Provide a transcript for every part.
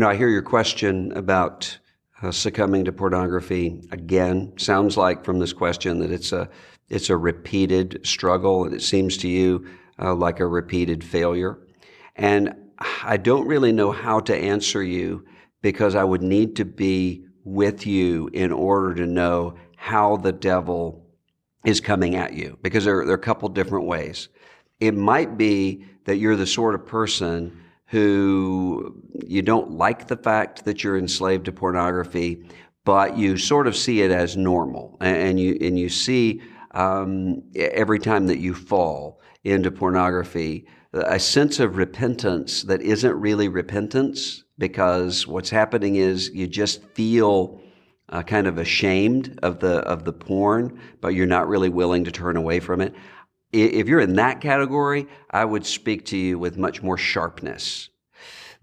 I hear your question about succumbing to pornography again. Sounds like from this question that it's a repeated struggle, and it seems to you like a repeated failure. And I don't really know how to answer you because I would need to be with you in order to know how the devil is coming at you, because there are a couple different ways. It might be that you're the sort of person who you don't like the fact that you're enslaved to pornography, but you sort of see it as normal, and you see every time that you fall into pornography a sense of repentance that isn't really repentance, because what's happening is you just feel kind of ashamed of the porn, but you're not really willing to turn away from it. If you're in that category, I would speak to you with much more sharpness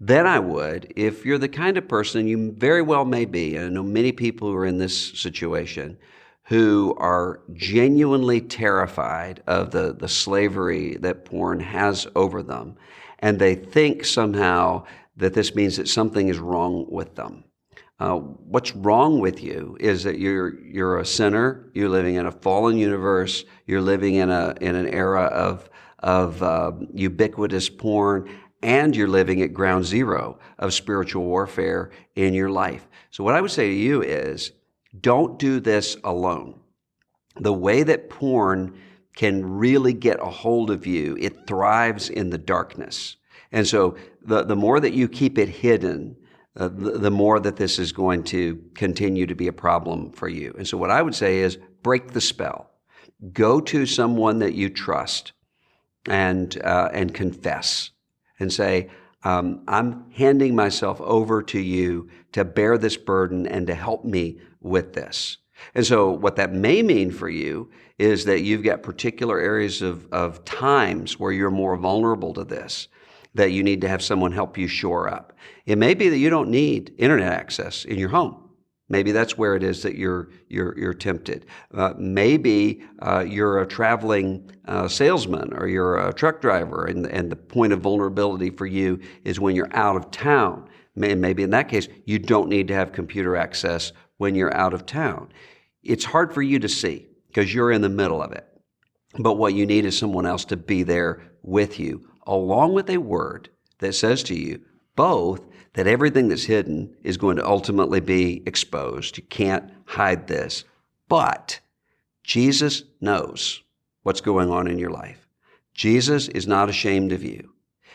than I would if you're the kind of person, you very well may be, and I know many people who are in this situation, who are genuinely terrified of the slavery that porn has over them, and they think somehow that this means that something is wrong with them. What's wrong with you is that you're a sinner. You're living in a fallen universe. You're living in an era of ubiquitous porn, and you're living at ground zero of spiritual warfare in your life. So what I would say to you is, don't do this alone. The way that porn can really get a hold of you, it thrives in the darkness. And so the more that you keep it hidden, the more that this is going to continue to be a problem for you. And so what I would say is, break the spell. Go to someone that you trust and confess and say, I'm handing myself over to you to bear this burden and to help me with this. And so what that may mean for you is that you've got particular areas of times where you're more vulnerable to this, that you need to have someone help you shore up. It may be that you don't need internet access in your home. Maybe that's where it is that you're tempted. Maybe you're a traveling salesman, or you're a truck driver, and the point of vulnerability for you is when you're out of town. Maybe in that case, you don't need to have computer access when you're out of town. It's hard for you to see because you're in the middle of it. But what you need is someone else to be there with you, along with a word that says to you both that everything that's hidden is going to ultimately be exposed. You can't hide this. But Jesus knows what's going on in your life. Jesus is not ashamed of you.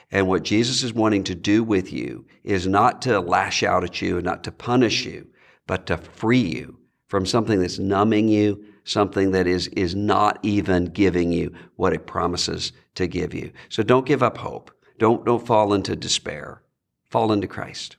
And what Jesus is wanting to do with you is not to lash out at you and not to punish you, but to free you from something that's numbing you, something that is not even giving you what it promises to give you. So don't give up hope. Don't fall into despair. Fall into Christ.